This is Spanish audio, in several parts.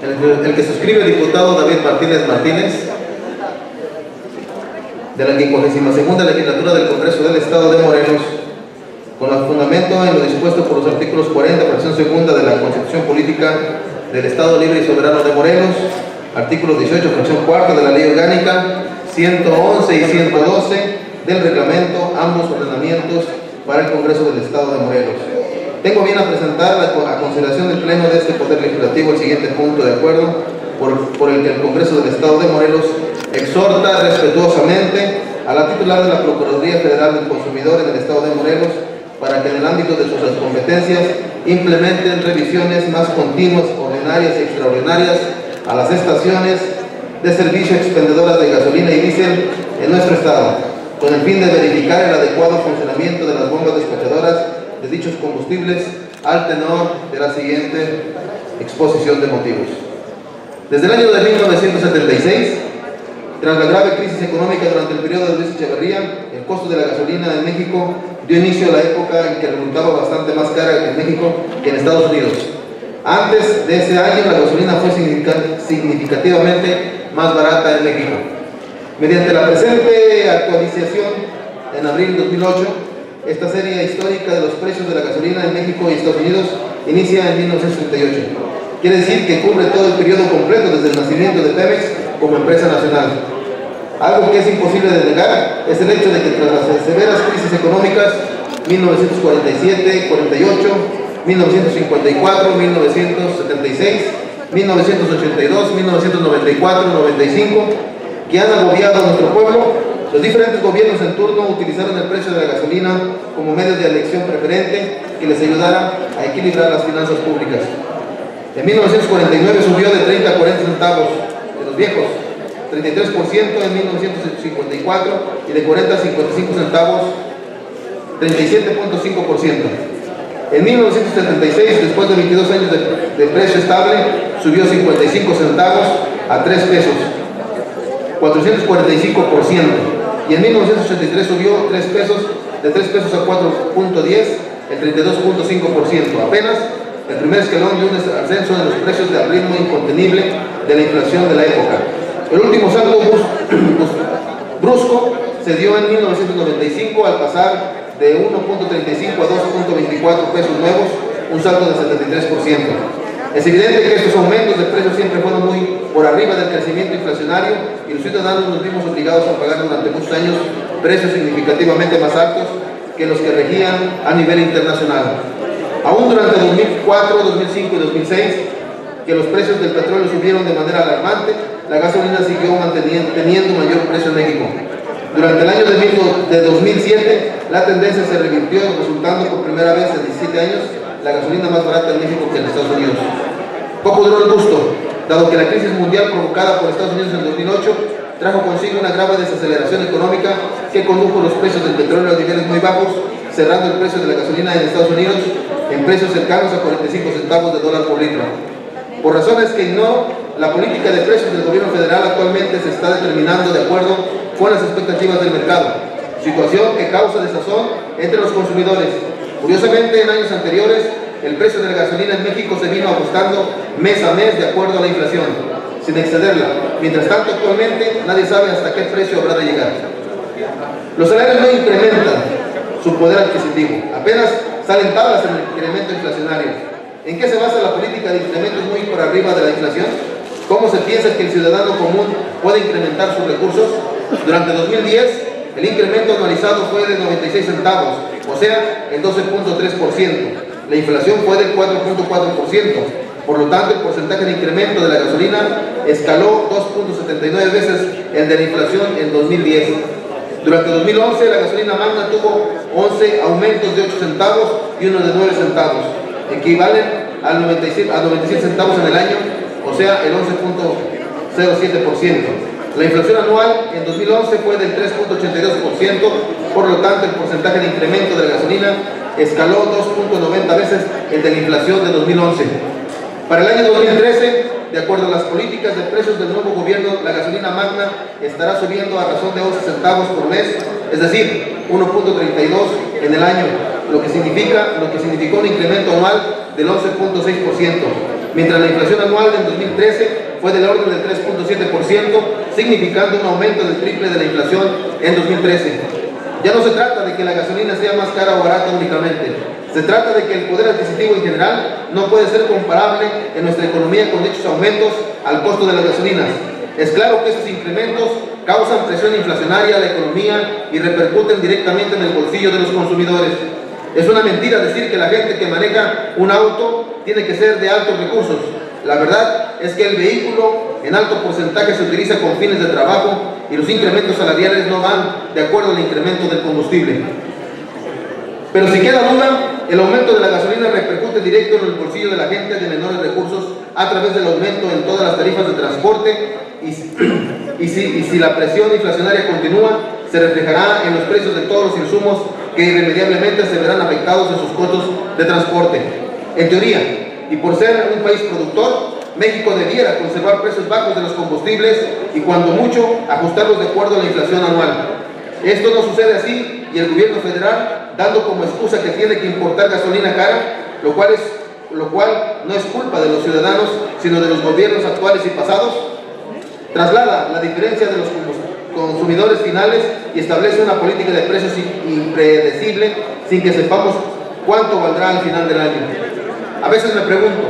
el que suscribe el diputado David Martínez Martínez, de la 52ª legislatura del Congreso del Estado de Morelos, con el fundamento en lo dispuesto por los artículos 40, fracción segunda de la Constitución Política del Estado Libre y Soberano de Morelos, artículos 18, fracción cuarta de la Ley Orgánica, 111 y 112 del reglamento, ambos ordenamientos para el Congreso del Estado de Morelos. Tengo bien a presentar a consideración del Pleno de este Poder Legislativo el siguiente punto de acuerdo por el que el Congreso del Estado de Morelos exhorta respetuosamente a la titular de la Procuraduría Federal del Consumidor en el Estado de Morelos para que en el ámbito de sus competencias implementen revisiones más continuas, ordinarias y extraordinarias a las estaciones de servicio expendedoras de gasolina y diésel en nuestro Estado, con el fin de verificar el adecuado funcionamiento de las bombas despachadoras de dichos combustibles al tenor de la siguiente exposición de motivos. Desde el año de 1976, tras la grave crisis económica durante el periodo de Luis Echeverría, el costo de la gasolina en México dio inicio a la época en que resultaba bastante más cara en México que en Estados Unidos. Antes de ese año, la gasolina fue significativamente más barata en México. Mediante la presente actualización, en abril de 2008, esta serie histórica de los precios de la gasolina en México y Estados Unidos inicia en 1938. Quiere decir que cubre todo el periodo completo desde el nacimiento de Pemex como empresa nacional. Algo que es imposible de negar es el hecho de que tras las severas crisis económicas 1947, 48, 1954, 1976, 1982, 1994, 95, que han agobiado a nuestro pueblo, los diferentes gobiernos en turno utilizaron el precio de la gasolina como medio de elección preferente que les ayudara a equilibrar las finanzas públicas. En 1949 subió de 30 a 40 centavos de los viejos, 33% en 1954 y de 40 a 55 centavos, 37.5%. En 1976, después de 22 años de precio estable, subió 55 centavos a 3 pesos, 445%. Y en 1983 subió 3 pesos, de 3 pesos a 4.10, el 32.5%. Apenas el primer escalón de un ascenso de los precios del ritmo incontenible de la inflación de la época. El último salto brusco se dio en 1995 al pasar de 1.35 a 2.24 pesos nuevos, un salto de 73%. Es evidente que estos aumentos de precios siempre fueron muy por arriba del crecimiento inflacionario y los ciudadanos nos vimos obligados a pagar durante muchos años precios significativamente más altos que los que regían a nivel internacional. Aún durante 2004, 2005 y 2006, que los precios del petróleo subieron de manera alarmante, la gasolina siguió teniendo mayor precio en México. Durante el año de 2007, la tendencia se revirtió, resultando por primera vez en 17 años la gasolina más barata en México que en Estados Unidos. Poco duró el gusto, dado que la crisis mundial provocada por Estados Unidos en 2008 trajo consigo una grave desaceleración económica que condujo los precios del petróleo a niveles muy bajos, cerrando el precio de la gasolina en Estados Unidos en precios cercanos a 45 centavos de dólar por litro. Por razones que ignoro, la política de precios del gobierno federal actualmente se está determinando de acuerdo con las expectativas del mercado, situación que causa desazón entre los consumidores. Curiosamente, en años anteriores, el precio de la gasolina en México se vino ajustando mes a mes de acuerdo a la inflación, sin excederla. Mientras tanto, actualmente, nadie sabe hasta qué precio habrá de llegar. Los salarios no incrementan su poder adquisitivo, apenas salen tablas en el incremento inflacionario. ¿En qué se basa la política de incrementos muy por arriba de la inflación? ¿Cómo se piensa que el ciudadano común puede incrementar sus recursos? Durante 2010, el incremento anualizado fue de 96 centavos, o sea, el 12.3%. La inflación fue del 4.4%. Por lo tanto, el porcentaje de incremento de la gasolina escaló 2.79 veces el de la inflación en 2010. Durante 2011, la gasolina magna tuvo 11 aumentos de 8 centavos y uno de 9 centavos, equivalen a 97 centavos en el año, o sea, el 11.07%. La inflación anual en 2011 fue del 3.82%, por lo tanto, el porcentaje de incremento de la gasolina escaló 2.90 veces el de la inflación de 2011. Para el año 2013, de acuerdo a las políticas de precios del nuevo gobierno, la gasolina magna estará subiendo a razón de 11 centavos por mes, es decir, 1.32 en el año, lo que significó un incremento anual del 11.6%. mientras la inflación anual del 2013 fue del orden del 3.7%, significando un aumento del triple de la inflación en 2013. Ya no se trata de que la gasolina sea más cara o barata únicamente, se trata de que el poder adquisitivo en general no puede ser comparable en nuestra economía con dichos aumentos al costo de las gasolinas. Es claro que esos incrementos causan presión inflacionaria a la economía y repercuten directamente en el bolsillo de los consumidores. Es una mentira decir que la gente que maneja un auto tiene que ser de altos recursos. La verdad es que el vehículo en alto porcentaje se utiliza con fines de trabajo y los incrementos salariales no van de acuerdo al incremento del combustible. Pero si queda duda, el aumento de la gasolina repercute directo en el bolsillo de la gente de menores recursos a través del aumento en todas las tarifas de transporte y si la presión inflacionaria continúa, se reflejará en los precios de todos los insumos que irremediablemente se verán afectados en sus costos de transporte. En teoría, y por ser un país productor, México debiera conservar precios bajos de los combustibles y cuando mucho ajustarlos de acuerdo a la inflación anual. Esto no sucede así y el gobierno federal, dando como excusa que tiene que importar gasolina cara, lo cual no es culpa de los ciudadanos, sino de los gobiernos actuales y pasados, traslada la diferencia de los consumidores finales y establece una política de precios impredecible sin que sepamos cuánto valdrá al final del año. A veces me pregunto,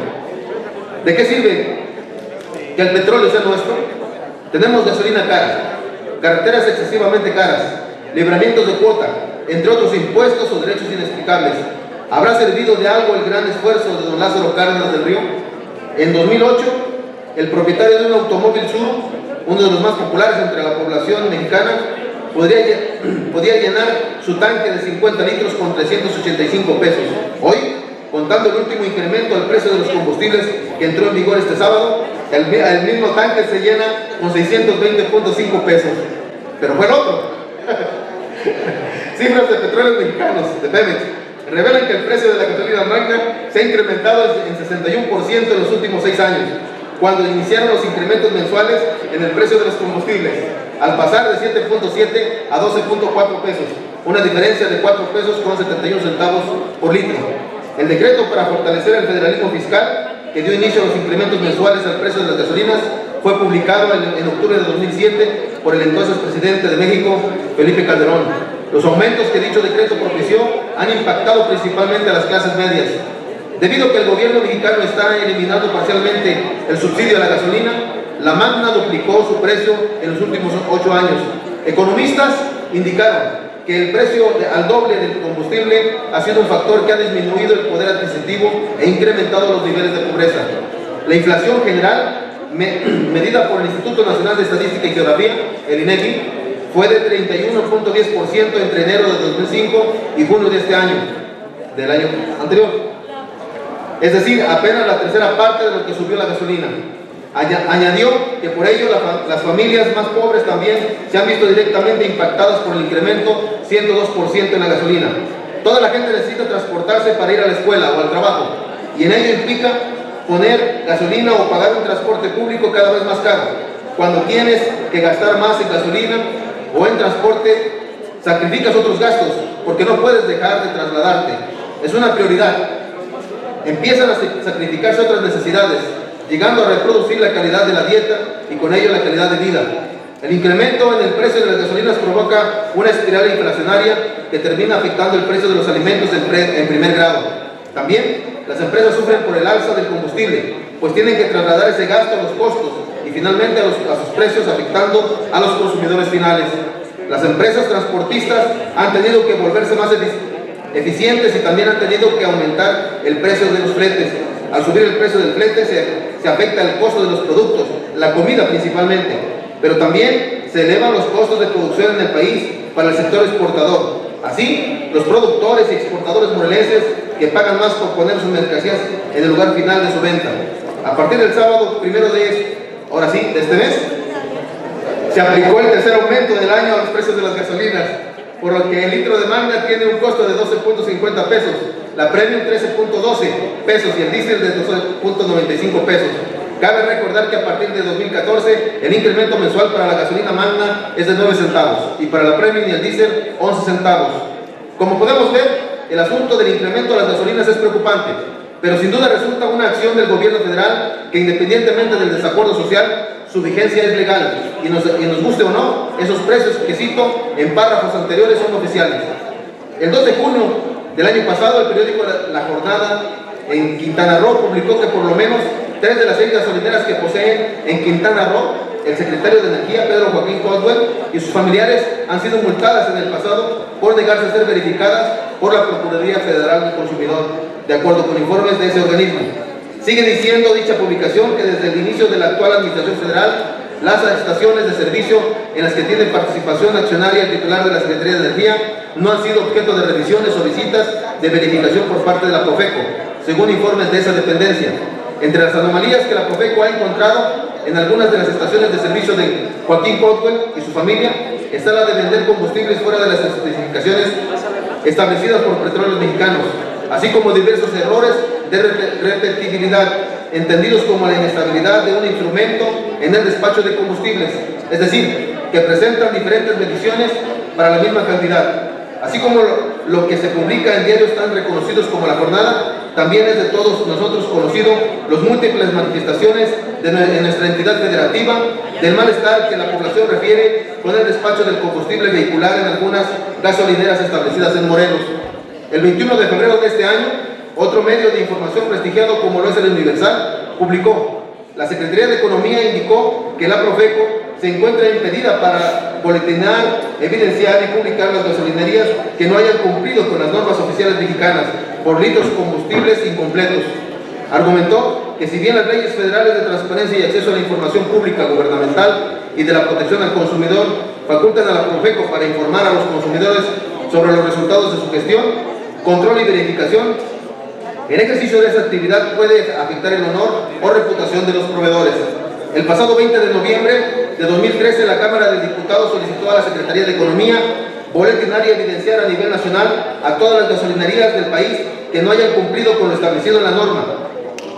¿de qué sirve que el petróleo sea nuestro? Tenemos gasolina cara, carreteras excesivamente caras, libramientos de cuota, entre otros impuestos o derechos inexplicables. ¿Habrá servido de algo el gran esfuerzo de don Lázaro Cárdenas del Río? En 2008, el propietario de un automóvil Sur, uno de los más populares entre la población mexicana, podía llenar su tanque de 50 litros con 385 pesos. Hoy, contando el último incremento al precio de los combustibles que entró en vigor este sábado, el mismo tanque se llena con 620.5 pesos. Pero fue el otro. Cifras de Petróleos Mexicanos, de Pemex, revelan que el precio de la gasolina magna se ha incrementado en 61% en los últimos 6 años, cuando iniciaron los incrementos mensuales en el precio de los combustibles, al pasar de 7.7 a 12.4 pesos, una diferencia de 4 pesos con 71 centavos por litro. El decreto para fortalecer el federalismo fiscal, que dio inicio a los incrementos mensuales al precio de las gasolinas, fue publicado en octubre de 2007 por el entonces presidente de México, Felipe Calderón. Los aumentos que dicho decreto propició han impactado principalmente a las clases medias. Debido a que el gobierno mexicano está eliminando parcialmente el subsidio a la gasolina, la magna duplicó su precio en los últimos 8 años. Economistas indicaron que el precio al doble del combustible ha sido un factor que ha disminuido el poder adquisitivo e incrementado los niveles de pobreza. La inflación general, medida por el Instituto Nacional de Estadística y Geografía, el INEGI, fue de 31.10% entre enero de 2005 y junio de este año, del año anterior. Es decir, apenas la tercera parte de lo que subió la gasolina. Añadió que por ello las familias más pobres también se han visto directamente impactadas por el incremento 102% en la gasolina. Toda la gente necesita transportarse para ir a la escuela o al trabajo, y en ello implica poner gasolina o pagar un transporte público cada vez más caro. Cuando tienes que gastar más en gasolina o en transporte, sacrificas otros gastos porque no puedes dejar de trasladarte. Es una prioridad. Empiezan a sacrificarse otras necesidades, llegando a reproducir la calidad de la dieta y con ello la calidad de vida. El incremento en el precio de las gasolinas provoca una espiral inflacionaria que termina afectando el precio de los alimentos en primer grado. También las empresas sufren por el alza del combustible, pues tienen que trasladar ese gasto a los costos y finalmente a sus precios, afectando a los consumidores finales. Las empresas transportistas han tenido que volverse más eficientes y también han tenido que aumentar el precio de los fletes. Al subir el precio del flete se afecta el costo de los productos, la comida principalmente, pero también se elevan los costos de producción en el país para el sector exportador. Así, los productores y exportadores morelenses que pagan más por poner sus mercancías en el lugar final de su venta. A partir del sábado 1 de este mes, se aplicó el tercer aumento del año a los precios de las gasolinas, por lo que el litro de magna tiene un costo de 12.50 pesos, la premium 13.12 pesos y el diésel de 12.95 pesos. Cabe recordar que a partir de 2014 el incremento mensual para la gasolina magna es de 9 centavos y para la premium y el diésel 11 centavos. Como podemos ver, el asunto del incremento de las gasolinas es preocupante. pero sin duda resulta una acción del gobierno federal que, independientemente del desacuerdo social, su vigencia es legal y nos guste o no, esos precios que cito en párrafos anteriores son oficiales. El 2 de junio del año pasado, el periódico La Jornada en Quintana Roo publicó que por lo menos 3 de las 6 gasolineras que poseen en Quintana Roo el secretario de Energía, Pedro Joaquín Caldwell, y sus familiares han sido multadas en el pasado por negarse a ser verificadas por la Procuraduría Federal del Consumidor, de acuerdo con informes de ese organismo. Sigue diciendo dicha publicación que desde el inicio de la actual Administración Federal, las estaciones de servicio en las que tiene participación accionaria el titular de la Secretaría de Energía no han sido objeto de revisiones o visitas de verificación por parte de la Profeco, según informes de esa dependencia. Entre las anomalías que la Profeco ha encontrado en algunas de las estaciones de servicio de Joaquín Caldwell y su familia está la de vender combustibles fuera de las especificaciones establecidas por Petróleos Mexicanos, así como diversos errores de repetibilidad, entendidos como la inestabilidad de un instrumento en el despacho de combustibles, es decir, que presentan diferentes mediciones para la misma cantidad. Así como lo que se publica en diarios tan reconocidos como La Jornada, también es de todos nosotros conocido los múltiples manifestaciones de nuestra entidad federativa del malestar que la población refiere con el despacho del combustible vehicular en algunas gasolineras establecidas en Morelos. El 21 de febrero de este año, otro medio de información prestigiado como lo es el Universal, publicó: la Secretaría de Economía indicó que la Profeco se encuentra impedida para boletinar, evidenciar y publicar las gasolinerías que no hayan cumplido con las normas oficiales mexicanas por litros combustibles incompletos. Argumentó que si bien las leyes federales de transparencia y acceso a la información pública gubernamental y de la protección al consumidor facultan a la Profeco para informar a los consumidores sobre los resultados de su gestión, control y verificación, el ejercicio de esa actividad puede afectar el honor o reputación de los proveedores. El pasado 20 de noviembre de 2013, la Cámara de Diputados solicitó a la Secretaría de Economía boletinar y evidenciar a nivel nacional a todas las gasolinerías del país que no hayan cumplido con lo establecido en la norma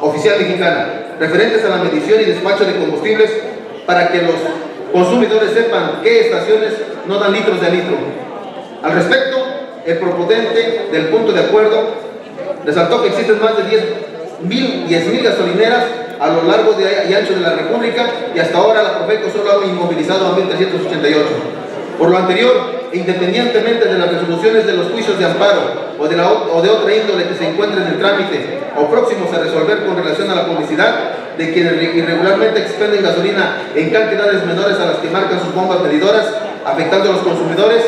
oficial mexicana, referentes a la medición y despacho de combustibles, para que los consumidores sepan qué estaciones no dan litros de litro. Al respecto, el proponente del punto de acuerdo resaltó que existen más de 10,000 gasolineras a lo largo y ancho de la República y hasta ahora la Profeco solo ha inmovilizado a 1,388. Por lo anterior, independientemente de las resoluciones de los juicios de amparo o de otra índole que se encuentren en trámite o próximos a resolver con relación a la publicidad de quienes irregularmente expenden gasolina en cantidades menores a las que marcan sus bombas medidoras, afectando a los consumidores,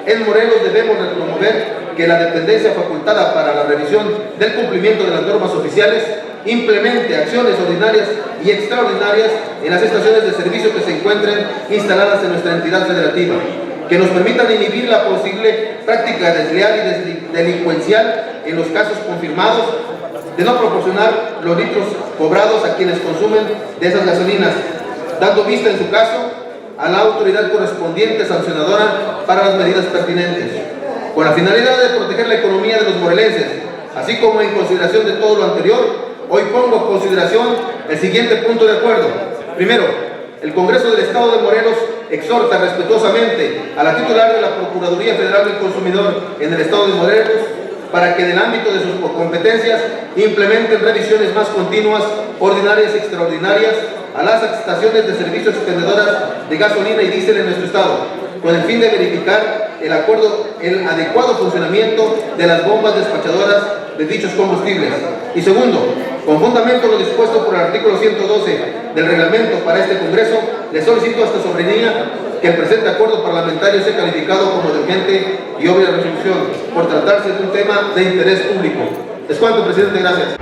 en Morelos debemos promover que la dependencia facultada para la revisión del cumplimiento de las normas oficiales implemente acciones ordinarias y extraordinarias en las estaciones de servicio que se encuentren instaladas en nuestra entidad federativa, que nos permitan inhibir la posible práctica desleal y delincuencial en los casos confirmados de no proporcionar los litros cobrados a quienes consumen de esas gasolinas, dando vista en su caso a la autoridad correspondiente sancionadora para las medidas pertinentes. Con la finalidad de proteger la economía de los morelenses, así como en consideración de todo lo anterior, hoy pongo a consideración el siguiente punto de acuerdo. Primero, el Congreso del Estado de Morelos exhorta respetuosamente a la titular de la Procuraduría Federal del Consumidor en el Estado de Morelos para que en el ámbito de sus competencias implementen revisiones más continuas, ordinarias y extraordinarias a las estaciones de servicios expendedoras de gasolina y diésel en nuestro Estado, con el fin de verificar el adecuado funcionamiento de las bombas despachadoras de dichos combustibles. Y segundo, con fundamento en lo dispuesto por el artículo 112 del reglamento para este Congreso, le solicito a esta soberanía que el presente acuerdo parlamentario sea calificado como de urgente y obvia resolución por tratarse de un tema de interés público. Es cuanto, presidente, gracias.